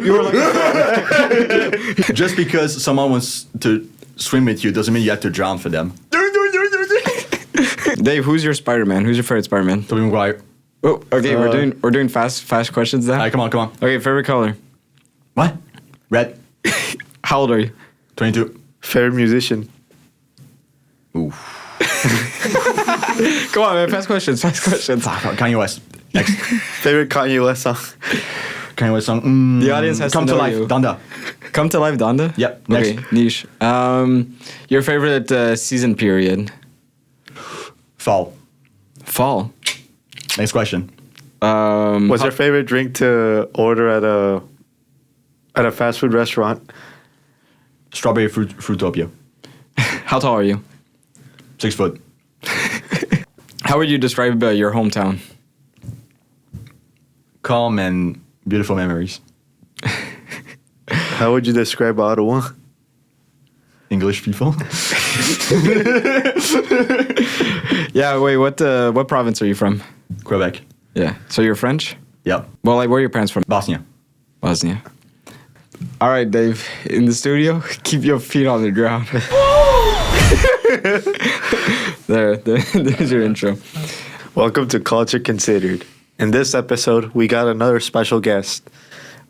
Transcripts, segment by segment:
You were like, just because someone wants to swim with you doesn't mean you have to drown for them. Dave, who's your Spider-Man? Who's your favorite Spider-Man? Tobey Maguire. Oh, okay, we're doing fast questions now. All right, come on. Okay, favorite color? What? Red. How old are you? 22. Favorite musician? Ooh. Come on, man. Fast questions. Kanye West. Next. Favorite Kanye West song? Kanye West song. The audience has Come to to know life. you. Donda. Come to life, Donda? Yep. Next. Okay, niche. Your favorite season period? Fall. Fall. Next question. What's your favorite drink to order at a fast food restaurant? Strawberry Fruitopia. How tall are you? 6 foot. How would you describe your hometown? Calm and beautiful memories. How would you describe Ottawa? English people. Yeah, wait, what province are you from? Quebec. Yeah, so you're French? Yep. Well, like, where are your parents from? Bosnia. Bosnia. All right, Dave, in the studio, keep your feet on the ground. There's your intro. Welcome to Culture Considered. In this episode, we got another special guest.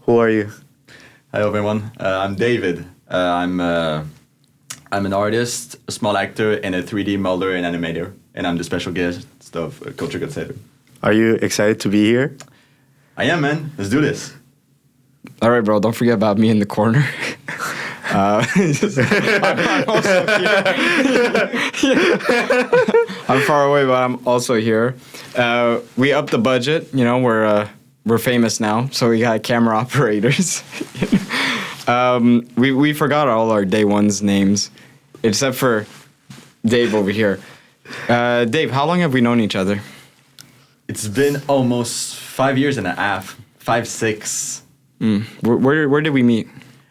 Who are you? Hello, everyone. I'm David. I'm an artist, a small actor, and a 3D modeler and animator. And I'm the special guest of Culture Considered. Are you excited to be here? I am, man. Let's do this. All right, bro, don't forget about me in the corner. I'm also here. I'm far away, but I'm also here. We upped the budget. You know, we're famous now, so we got camera operators. We forgot all our day one's names, except for Dave over here. Dave, how long have we known each other? It's been almost 5 years and a half. 5, 6. Where did we meet?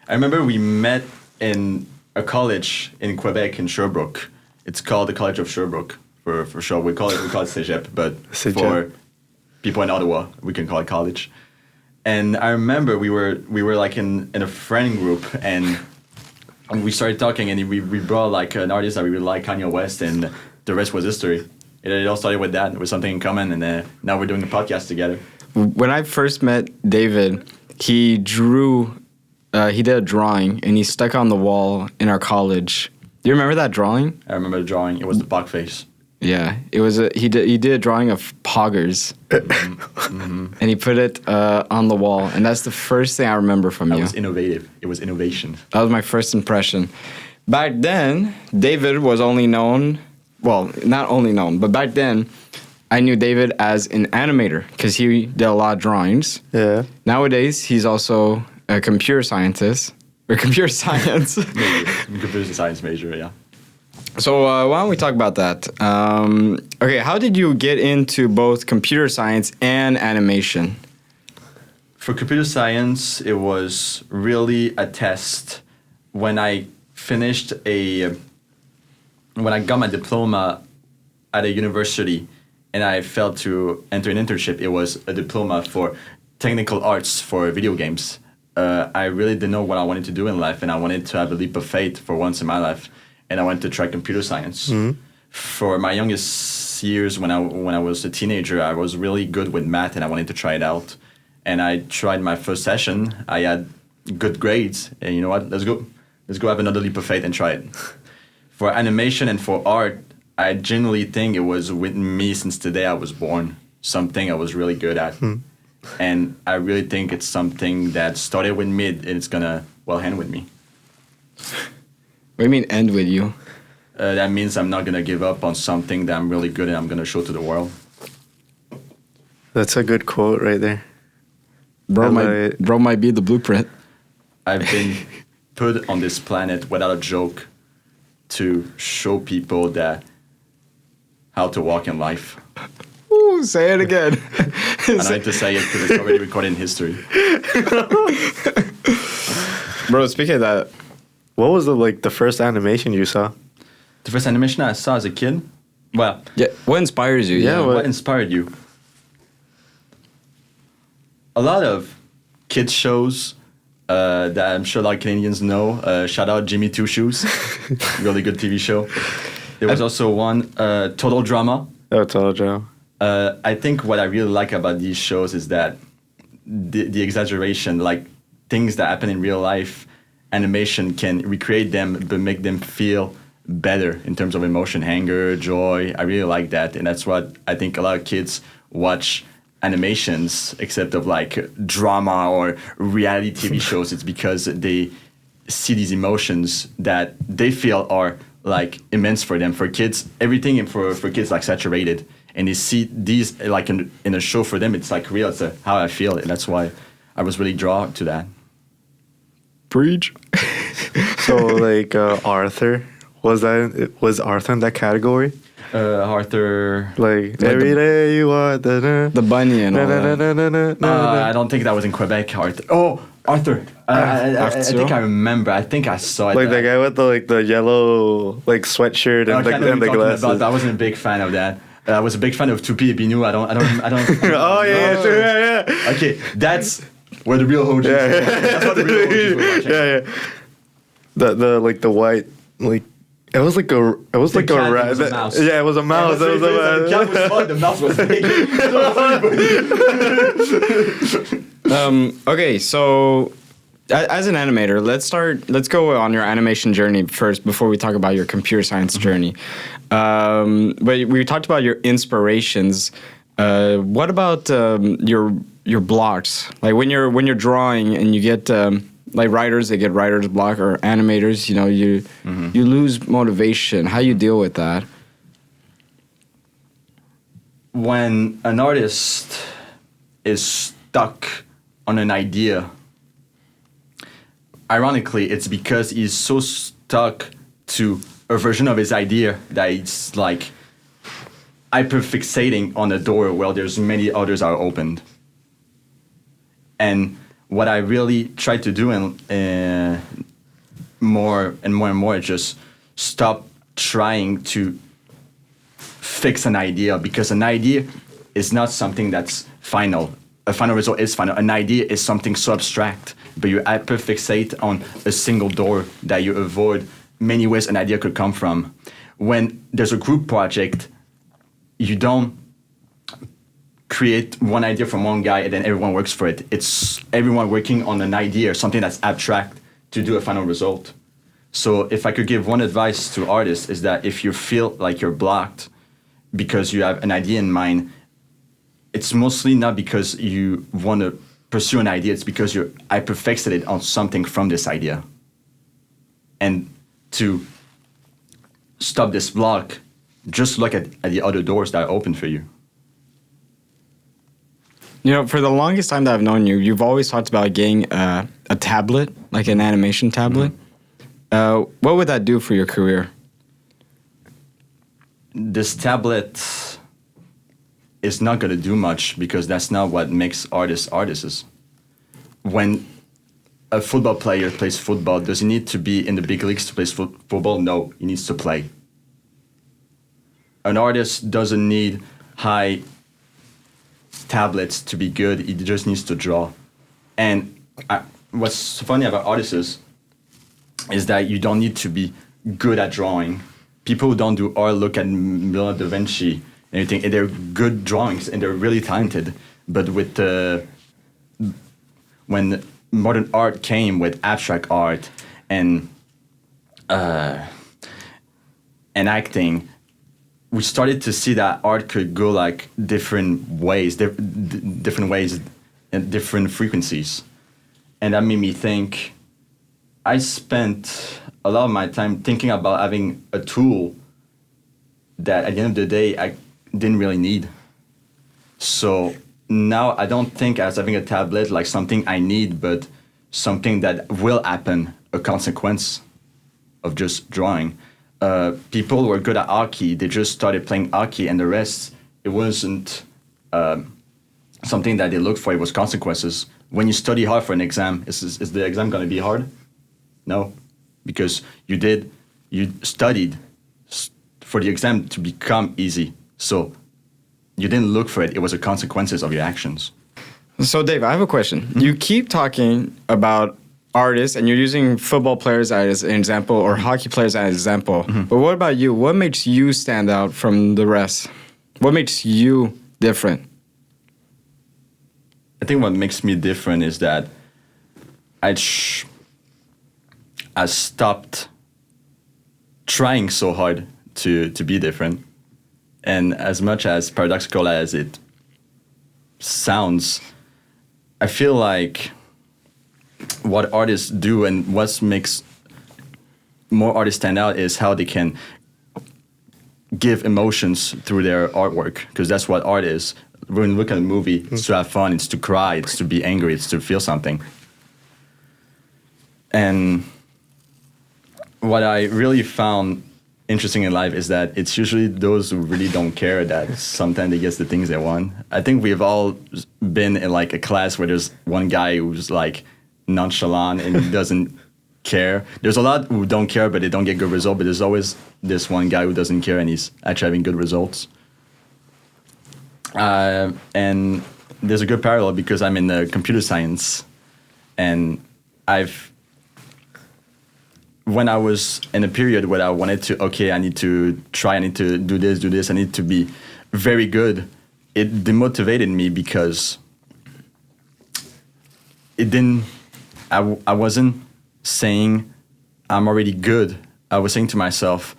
I remember we met in a college in Quebec in Sherbrooke. It's called the College of Sherbrooke for short. We call it Cégep, but for people in Ottawa, we can call it college. And I remember we were like in a friend group, and we started talking, and we brought like an artist that we really like, Kanye West, and the rest was history. It all started with that. It was something in common, and now we're doing a podcast together. When I first met David, he drew. He did a drawing, and he stuck on the wall in our college. Do you remember that drawing? I remember the drawing. It was the bug face. Yeah, it was. He did a drawing of poggers, and he put it on the wall, and that's the first thing I remember from you. That was innovative. It was innovation. That was my first impression. Back then, David was only known. Well, not only known, but back then, I knew David as an animator because he did a lot of drawings. Yeah. Nowadays, he's also a computer scientist or computer science. Computer science major, yeah. So why don't we talk about that? Okay, how did you get into both computer science and animation? For computer science, it was really a test. When I got my diploma at a university and I failed to enter an internship, it was a diploma for technical arts for video games. I really didn't know what I wanted to do in life, and I wanted to have a leap of faith for once in my life, and I wanted to try computer science. Mm-hmm. For my youngest years, when I was a teenager, I was really good with math, and I wanted to try it out. And I tried my first session. I had good grades, and you know what? Let's go have another leap of faith and try it. For animation and for art, I genuinely think it was with me since the day I was born, something I was really good at. And I really think it's something that started with me and it's gonna, end with me. What do you mean end with you? That means I'm not gonna give up on something that I'm really good at and I'm gonna show to the world. That's a good quote right there. Bro might be the blueprint. I've been put on this planet without a joke to show people that how to walk in life. Ooh, say it again. I don't like to say it because it's already recorded in history. Bro, speaking of that, what was the first animation you saw? The first animation I saw as a kid? Well, yeah, what inspires you? Yeah, what inspired you? A lot of kids shows, that I'm sure a lot of Canadians know. Shout out Jimmy Two Shoes, really good TV show. There was also one, Total Drama. Oh, Total Drama. I think what I really like about these shows is that the exaggeration, like things that happen in real life, animation can recreate them but make them feel better in terms of emotion, anger, joy. I really like that, and that's what I think a lot of kids watch animations, except of like drama or reality TV shows. It's because they see these emotions that they feel are like immense for them. For kids, everything for kids like saturated, and they see these like in a show for them. It's like real. It's how I feel, and that's why I was really drawn to that. Preach. So like Arthur, was Arthur in that category? Arthur. Like every day you are The bunny and all that. I don't think that was in Quebec. Arthur. Oh, Arthur. I think I remember. I think I saw it. Like the guy with the yellow like sweatshirt and the glasses. I wasn't a big fan of that. I was a big fan of Tupi Ebinou. I don't. Oh yeah, sure, yeah. Okay, that's where the real OGs. Yeah. That's what the real OGs were watching. Yeah. The like the white like. It was like a rat. Was a mouse. Yeah, it was a mouse. Yeah, It was a the cat was fun. The mouse was big. Okay, so as an animator, let's go on your animation journey first before we talk about your computer science journey. But we talked about your inspirations. What about your blocks? Like when you're drawing and you get like writers, they get writer's block, or animators, you lose motivation. How you deal with that? When an artist is stuck on an idea, ironically, it's because he's so stuck to a version of his idea that it's like hyper-fixating on a door while there's many others are opened. And what I really try to do more and more is just stop trying to fix an idea, because an idea is not something that's final. A final result is final. An idea is something so abstract, but you hyperfixate on a single door that you avoid many ways an idea could come from. When there's a group project, you don't create one idea from one guy and then everyone works for it. It's everyone working on an idea, something that's abstract, to do a final result. So if I could give one advice to artists, is that if you feel like you're blocked because you have an idea in mind, it's mostly not because you want to pursue an idea, it's because you're hyperfixated on something from this idea. And to stop this block, just look at the other doors that are open for you. For the longest time that I've known you, you've always talked about getting a tablet, like an animation tablet. Mm-hmm. What would that do for your career? This tablet is not going to do much, because that's not what makes artists. When a football player plays football, does he need to be in the big leagues to play football? No, he needs to play. An artist doesn't need high tablets to be good. He just needs to draw. And what's funny about artists is that you don't need to be good at drawing. People who don't do art look at Leonardo da Vinci and everything, and they're good drawings and they're really talented. But with when modern art came with abstract art and acting, we started to see that art could go like different ways and different frequencies. And that made me think. I spent a lot of my time thinking about having a tool that at the end of the day I didn't really need. So now I don't think as having a tablet like something I need, but something that will happen, a consequence of just drawing. People who are good at hockey, they just started playing hockey, and the rest, it wasn't something that they looked for, it was consequences. When you study hard for an exam, is the exam going to be hard? No, because you studied for the exam to become easy. So you didn't look for it, it was the consequences of your actions. So Dave, I have a question. Mm-hmm. You keep talking about artists, and you're using football players as an example or hockey players as an example. But what about you? What makes you stand out from the rest? What makes you different? I think what makes me different is that I stopped trying so hard to be different. And as much as paradoxical as it sounds, I feel like what artists do and what makes more artists stand out is how they can give emotions through their artwork, because that's what art is. When you look at a movie, it's to have fun, it's to cry, it's to be angry, it's to feel something. And what I really found interesting in life is that it's usually those who really don't care that sometimes they get the things they want. I think we've all been in like a class where there's one guy who's like nonchalant and he doesn't care. There's a lot who don't care but they don't get good results, but there's always this one guy who doesn't care and he's actually having good results. And there's a good parallel because I'm in computer science, and when I was in a period where I wanted to, I need to do this, I need to be very good, it demotivated me because I wasn't saying I'm already good. I was saying to myself,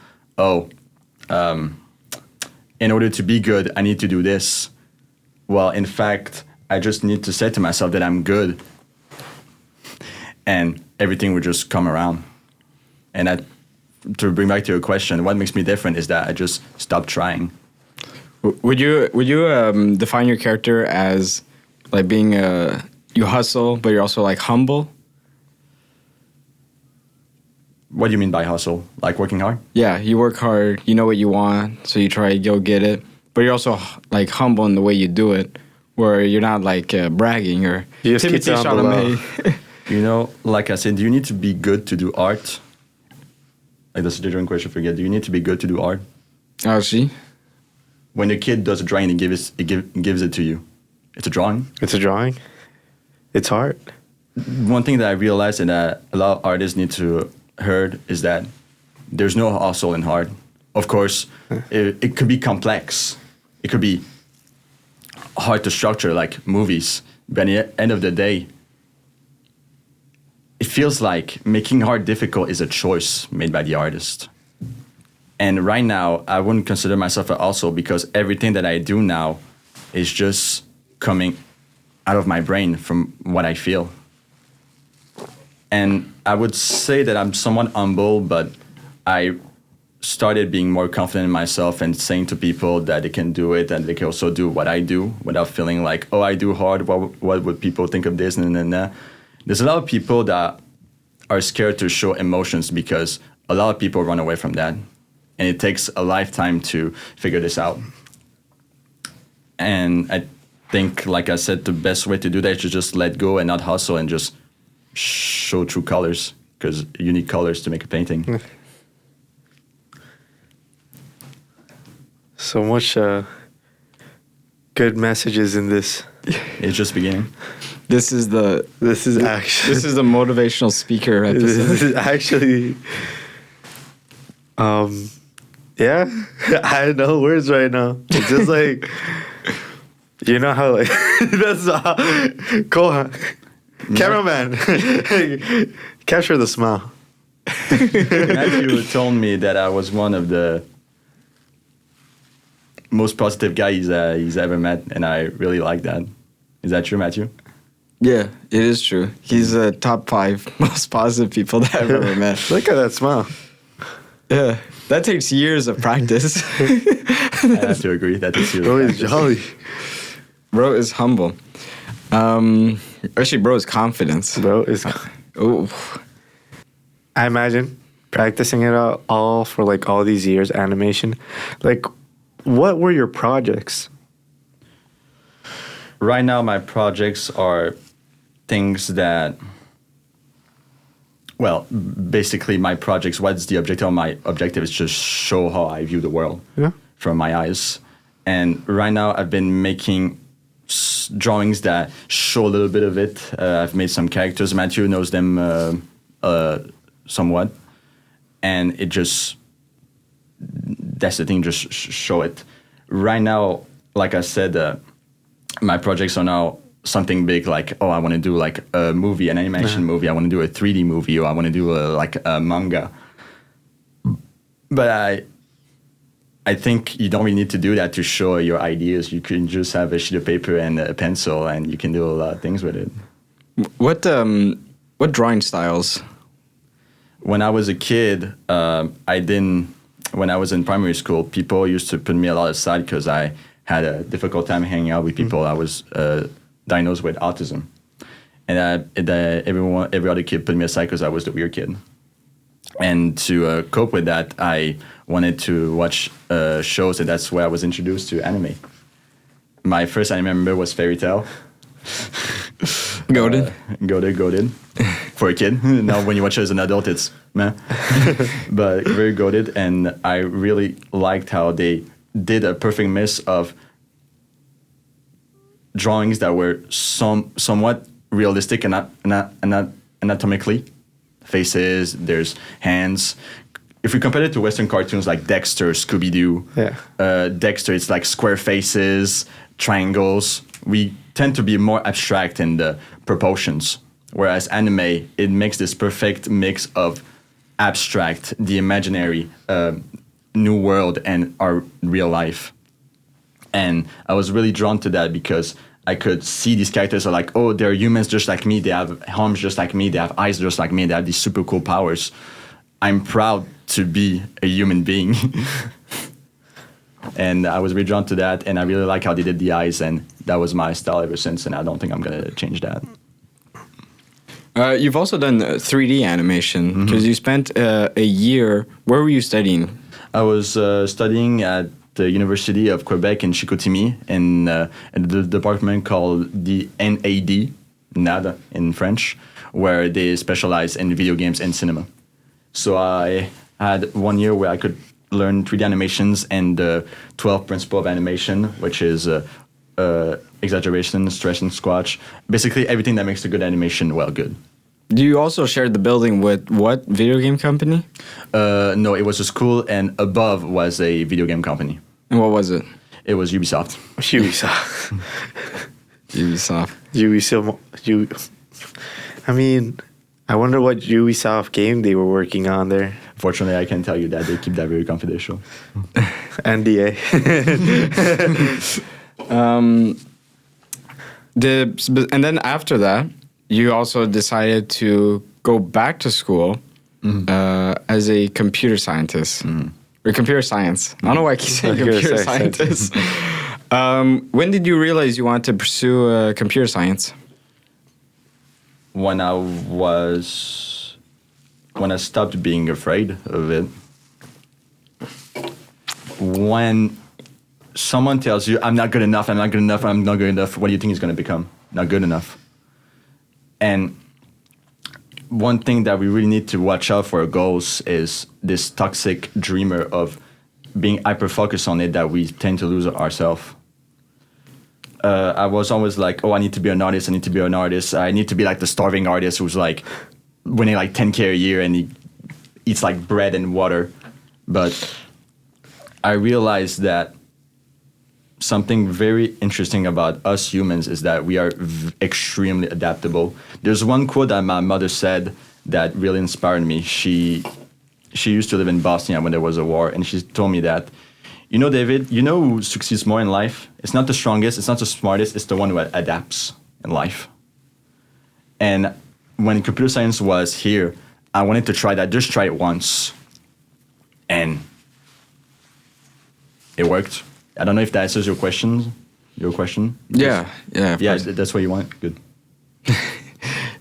in order to be good, I need to do this. Well, in fact, I just need to say to myself that I'm good, and everything will just come around. And to bring back to your question, what makes me different is that I just stopped trying. Would you define your character as like being you hustle, but you're also like humble? What do you mean by hustle? Like working hard? Yeah, you work hard, you know what you want, so you try to go get it. But you're also like humble in the way you do it, where you're not like bragging or Timothée Chalamet. You know, like I said, do you need to be good to do art? Like that's a different question. Forget. Do you need to be good to do art? Oh, see. When a kid does a drawing, it gives it to you. It's a drawing. It's a drawing. It's art. One thing that I realized and that a lot of artists need to heard is that there's no hustle in art. Of course, it could be complex. It could be hard to structure like movies. But at the end of the day, it feels like making art difficult is a choice made by the artist. And right now, I wouldn't consider myself a hustle because everything that I do now is just coming out of my brain from what I feel. And I would say that I'm somewhat humble, but I started being more confident in myself and saying to people that they can do it and they can also do what I do without feeling like, oh, I do hard, what would people think of this? And there's a lot of people that are scared to show emotions because a lot of people run away from that. And it takes a lifetime to figure this out. And I think, like I said, the best way to do that is to just let go and not hustle and just show true colors, because you need colors to make a painting. So much good messages in this. It's just beginning. This is the motivational speaker episode. This is actually yeah, I have no words right now. It's just like, you know how like that's Koha. Cameraman, capture the smile. Matthew told me that I was one of the most positive guys he's ever met, and I really like that. Is that true, Matthew? Yeah, it is true. He's the top 5 most positive people that I've ever met. Look at that smile. Yeah, that takes years of practice. I have to agree. That takes years. Bro is jolly. Bro is humble. Actually, bro is confidence. Bro is. Oh. I imagine practicing it all for like all these years, animation. Like, what were your projects? Right now, my projects are things that, well, basically my projects, what's the objective? My objective is just show how I view the world from my eyes. And right now I've been making just drawings that show a little bit of it. I've made some characters. Matthew knows them somewhat, and it just that's the thing. Just show it. Right now, like I said, my projects are now something big. Like, I want to do like a movie, an animation movie. I want to do a 3D movie, or I want to do like a manga. But I think you don't really need to do that to show your ideas. You can just have a sheet of paper and a pencil, and you can do a lot of things with it. What drawing styles? When I was a kid, when I was in primary school, people used to put me a lot aside because I had a difficult time hanging out with people. I was diagnosed with autism, and every other kid put me aside because I was the weird kid. And to cope with that, I wanted to watch shows, and that's where I was introduced to anime. My first anime I remember was Fairy Tail. Goated? Goated. For a kid. Now when you watch it as an adult, it's meh. But very goated, and I really liked how they did a perfect mix of drawings that were somewhat realistic and not anatomically. Faces, there's hands. If we compare it to Western cartoons like Dexter, Scooby-Doo, Dexter, it's like square faces, triangles. We tend to be more abstract in the proportions, whereas anime, it makes this perfect mix of abstract, the imaginary, new world, and our real life. And I was really drawn to that because I could see these characters are like, they're humans just like me. They have arms just like me. They have eyes just like me. They have these super cool powers. I'm proud to be a human being. And I was really drawn to that. And I really like how they did the eyes. And that was my style ever since. And I don't think I'm going to change that. You've also done 3D animation because you spent a year. Where were you studying? I was studying at the University of Quebec in Chicoutimi in the department called the NAD in French, where they specialize in video games and cinema. So I had 1 year where I could learn 3D animations and the 12 principle of animation, which is exaggeration, stretch, and squash. Basically everything that makes a good animation good. Do you also share the building with what video game company? No, it was a school, and above was a video game company. And what was it? It was Ubisoft. I mean, I wonder what Ubisoft game they were working on there. Fortunately, I can tell you that they keep that very confidential. NDA. And then after that, you also decided to go back to school as a computer scientist. Or computer science. I don't know why I keep saying computer scientist. When did you realize you wanted to pursue computer science? When I stopped being afraid of it. When someone tells you, I'm not good enough, what do you think it's going to become? Not good enough. And one thing that we really need to watch out for our goals is this toxic dreamer of being hyper-focused on it that we tend to lose ourselves. I was always like, I need to be an artist, I need to be like the starving artist who's like winning like 10K a year and he eats like bread and water. But I realized that something very interesting about us humans is that we are extremely adaptable. There's one quote that my mother said that really inspired me. She used to live in Bosnia when there was a war, and she told me that, David, who succeeds more in life? It's not the strongest, it's not the smartest, it's the one who adapts in life. And when computer science was here, I wanted to try that, just try it once. And it worked. I don't know if that answers your question. Yeah. That's what you want. Good.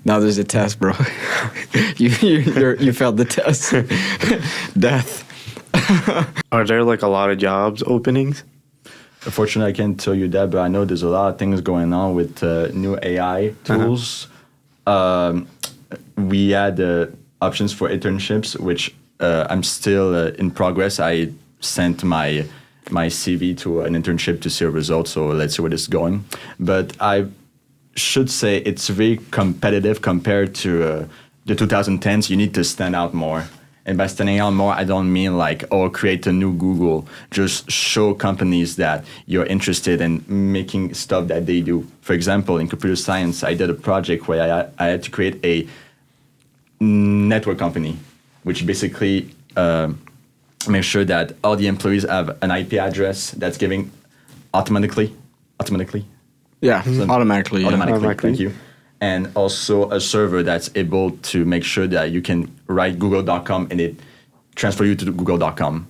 Now there's a test, bro. you failed the test. Death. Are there like a lot of jobs openings? Unfortunately, I can't tell you that, but I know there's a lot of things going on with new AI tools. We had options for internships, which I'm still in progress. I sent my my CV to an internship to see a result. So let's see where this is going. But I should say it's very competitive compared to the 2010s. You need to stand out more. And by standing out more, I don't mean like, oh, create a new Google. Just show companies that you're interested in making stuff that they do. For example, in computer science, I did a project where I had to create a network company, which basically make sure that all the employees have an IP address that's giving automatically. Yeah, automatically. Thank you. And also a server that's able to make sure that you can write google.com and it transfer you to google.com.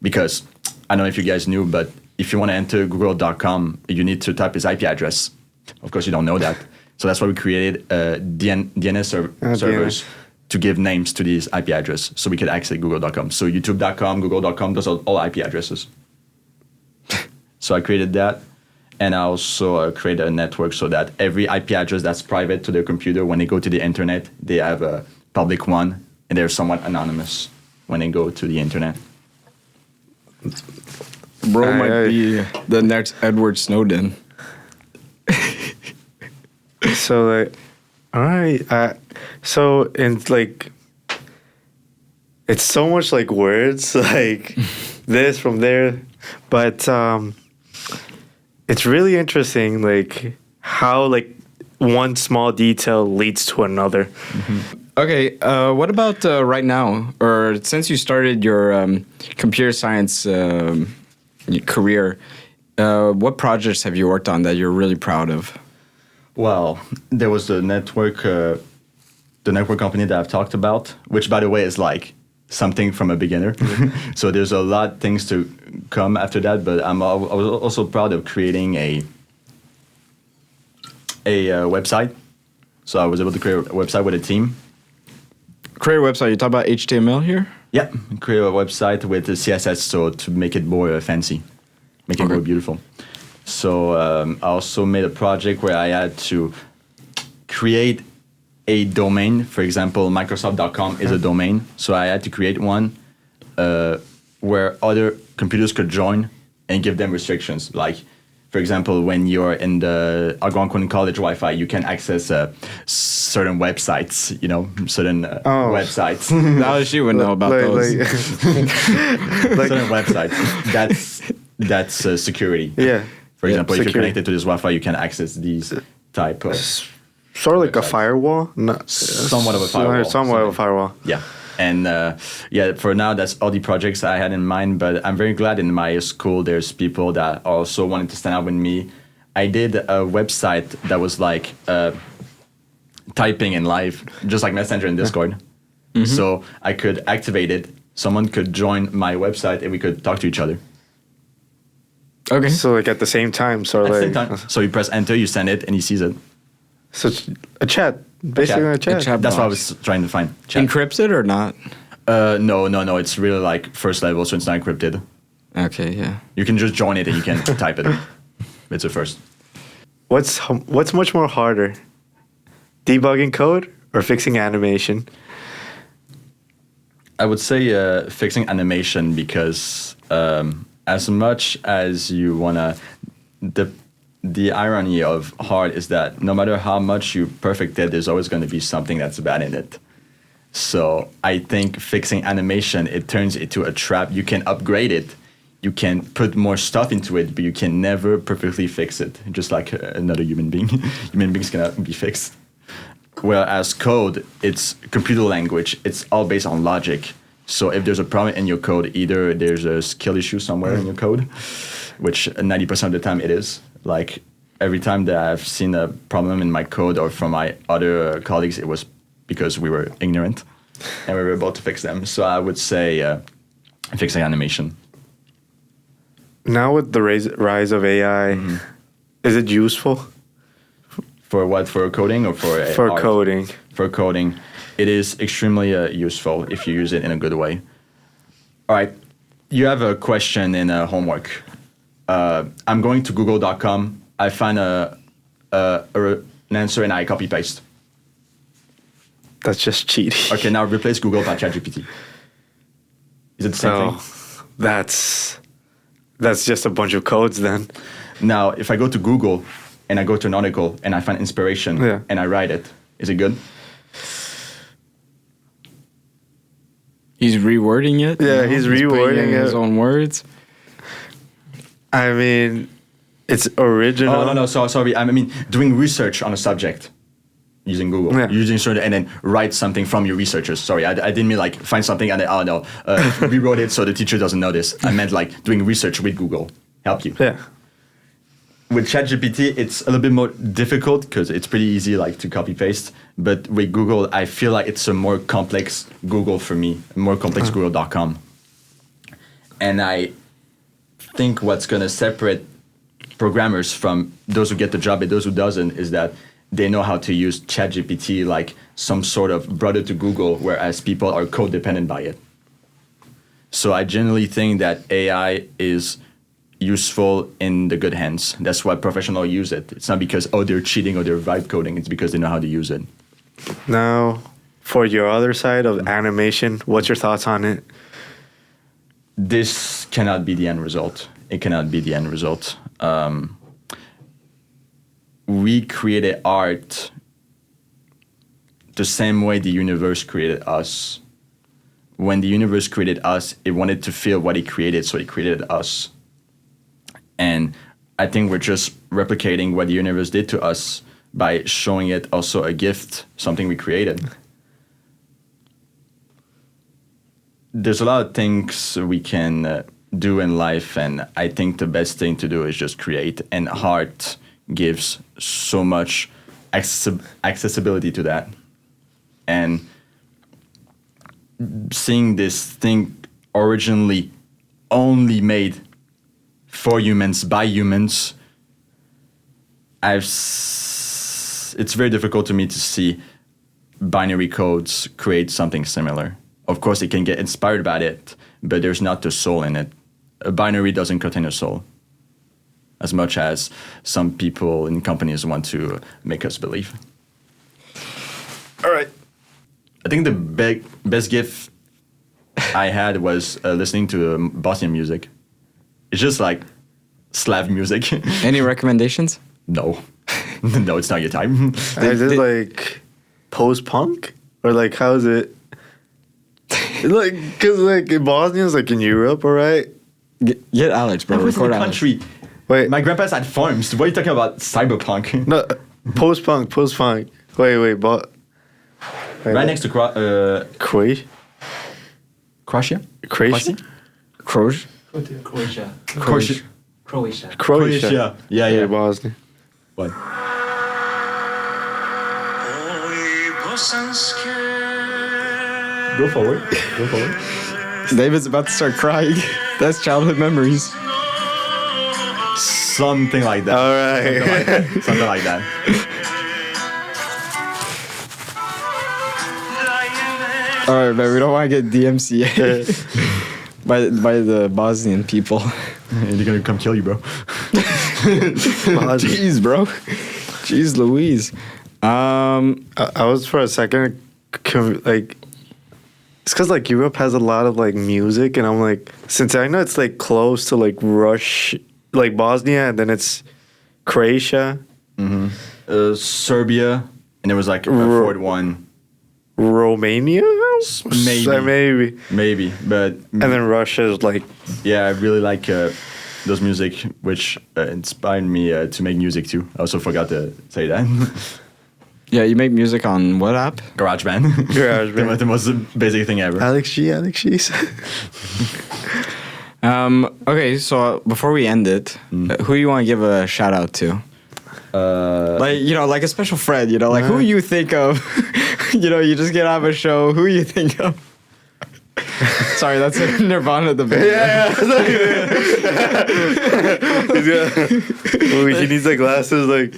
Because I don't know if you guys knew, but if you want to enter google.com, you need to type his IP address. Of course, you don't know that. So that's why we created DNS servers to give names to these IP address so we could access google.com. So youtube.com, google.com, those are all IP addresses. So I created that. And I also created a network so that every IP address that's private to their computer, when they go to the internet, they have a public one, and they're somewhat anonymous when they go to the internet. Bro might be the next Edward Snowden. So, like, all right. So, in like, it's so much like words, like this from there, but it's really interesting, like how like one small detail leads to another. Mm-hmm. Okay, what about right now, or since you started your computer science career, what projects have you worked on that you're really proud of? Well, there was the network company that I've talked about, which, by the way, is like something from a beginner. So there's a lot of things to come after that, but I was also proud of creating a website. So I was able to create a website with a team. Create a website, you talk about HTML here? Yeah, create a website with the CSS, so to make it more fancy, make it more beautiful. So I also made a project where I had to create a domain. For example, Microsoft.com is a domain. So I had to create one where other computers could join and give them restrictions. Like, for example, when you're in the Algonquin College Wi-Fi, you can access certain websites, certain websites. Now she would know about those. Certain websites. That's security. Yeah. For example, if security. you're connected to this Wi-Fi, you can access these type of... Sort of like a firewall? No, somewhat of a firewall. Somewhat of a firewall. Yeah. And for now, that's all the projects I had in mind. But I'm very glad in my school there's people that also wanted to stand out with me. I did a website that was like typing in live, just like Messenger and Discord. Mm-hmm. So I could activate it. Someone could join my website and we could talk to each other. Okay. So like at the same time. So at the same time. So you press enter, you send it, and he sees it. So a chat. Basically a chat. That's what I was trying to find. Chat. Encrypted or not? No. It's really like first level, so it's not encrypted. Okay, yeah. You can just join it and you can type it. It's a first. What's much more harder? Debugging code or fixing animation? I would say fixing animation because as much as you wanna, the irony of hard is that no matter how much you perfect it, there's always going to be something that's bad in it. So I think fixing animation, it turns into a trap. You can upgrade it, you can put more stuff into it, but you can never perfectly fix it, just like another human being. Human beings cannot be fixed. Whereas code, it's computer language. It's all based on logic. So if there's a problem in your code, either there's a skill issue somewhere in your code, which 90% of the time it is. Like every time that I've seen a problem in my code or from my other colleagues, it was because we were ignorant and we were able to fix them. So I would say fixing animation. Now with the rise of AI, is it useful? For what? For coding or for art? Coding? For coding. It is extremely useful if you use it in a good way. All right. You have a question in homework. I'm going to google.com. I find an answer and I copy paste. That's just cheating. Okay, now replace Google by ChatGPT. Is it the same thing? that's just a bunch of codes then. Now, if I go to Google and I go to an article and I find inspiration and I write it, is it good? He's rewording it. Yeah, he's rewording it. His own words. I mean, it's original. Oh, no, sorry. I mean, doing research on a subject using Google, using certain, and then write something from your researchers. Sorry, I didn't mean like find something and then, rewrote it so the teacher doesn't notice. I meant like doing research with Google. Help you. Yeah. With ChatGPT, it's a little bit more difficult because it's pretty easy like to copy paste. But with Google, I feel like it's a more complex Google for me, more complex Google.com. And I think what's going to separate programmers from those who get the job and those who doesn't is that they know how to use ChatGPT like some sort of brother to Google, whereas people are codependent by it. So I generally think that AI is useful in the good hands. That's why professionals use it. It's not because, they're cheating or they're vibe coding. It's because they know how to use it. Now, for your other side of animation, what's your thoughts on it? This cannot be the end result. It cannot be the end result. We created art the same way the universe created us. When the universe created us, it wanted to feel what it created, so it created us. And I think we're just replicating what the universe did to us by showing it also a gift, something we created. There's a lot of things we can do in life, and I think the best thing to do is just create. And art gives so much accessibility to that. And seeing this thing originally only made for humans, by humans, it's very difficult to me to see binary codes create something similar. Of course, it can get inspired by it, but there's not the soul in it. A binary doesn't contain a soul, as much as some people in companies want to make us believe. All right. I think the best gift I had was listening to Bosnian music. It's just like Slav music. Any recommendations? No. No, it's not your time. Is it like post-punk? Or like, how is it? Like, because like in Bosnia is like in Europe, all right? Get Alex, bro. I was in Record the Alex. country. Wait. My grandpa's had farms. What are you talking about? Cyberpunk. No, post-punk. Wait. Right next to Croatia? Croatia? Croatia? Croatia. Yeah. Bosnia. What? Go forward. David's about to start crying. That's childhood memories. Something like that. All right. Something like that. All right, man. We don't want to get DMCA by the Bosnian people. And they're gonna come kill you, bro. Jeez, bro. Jeez, Louise. I was for a second like, it's because like Europe has a lot of like music, and I'm like, since I know it's like close to like like Bosnia, and then it's Croatia, Serbia, and there was like a fourth one. Romania, maybe, but and then Russia is like, yeah, I really like those music, which inspired me to make music too. I also forgot to say that. Yeah, you make music on what app? GarageBand. the most basic thing ever. Alex G. Okay, so before we end it, who you want to give a shout out to? Like a special friend, like who you think of. You just get out of a show, who you think of. Sorry, that's a Nirvana the band. Yeah. He needs the glasses, like.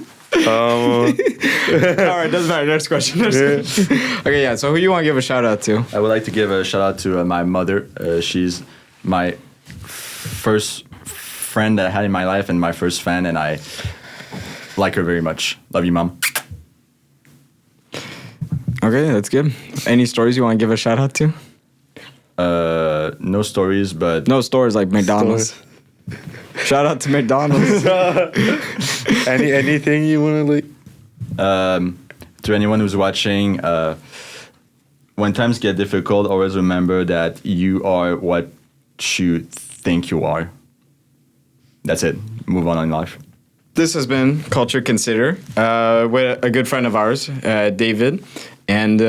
All right, doesn't matter. Next question. Okay, yeah. So who you want to give a shout out to? I would like to give a shout out to my mother. She's my first friend that I had in my life and my first fan, and I like her very much. Love you, Mom. Okay, that's good. Any stories you want to give a shout out to? No stories, but no stores like McDonald's. Shout out to McDonald's. Anything you want to like? To anyone who's watching, when times get difficult, always remember that you are what you think you are. That's it. Move on in life. This has been Culture Consider with a good friend of ours, David. And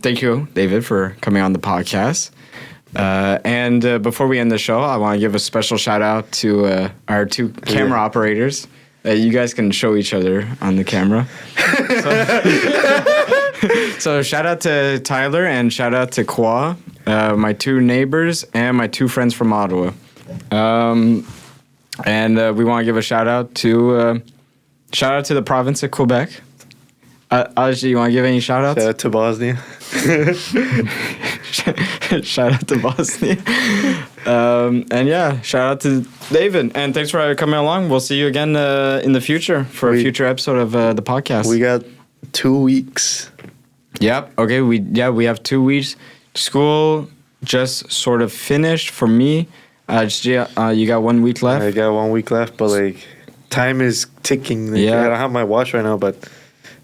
thank you, David, for coming on the podcast. And before we end the show, I want to give a special shout out to our two camera operators. You guys can show each other on the camera. So shout out to Tyler and shout out to Khoa, my two neighbors and my two friends from Ottawa. And we want to give a shout out to the province of Quebec. Ajay, you want to give any shout outs? Shout out to Bosnia. Shout out to Bosnia. And yeah, shout out to David. And thanks for coming along. We'll see you again in the future for a future episode of the podcast. We got 2 weeks. Yep. Okay. We have 2 weeks. School just sort of finished for me. You got 1 week left. I got 1 week left, but like time is ticking. Like, Yeah. I don't have my watch right now, but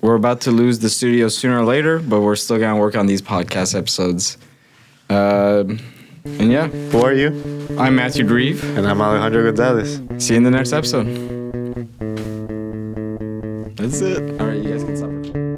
We're about to lose the studio sooner or later, but we're still gonna work on these podcast episodes. And yeah, who are you? I'm Matthew Grieve. And I'm Alejandro Gonzales. See you in the next episode. That's it. All right, you guys can stop.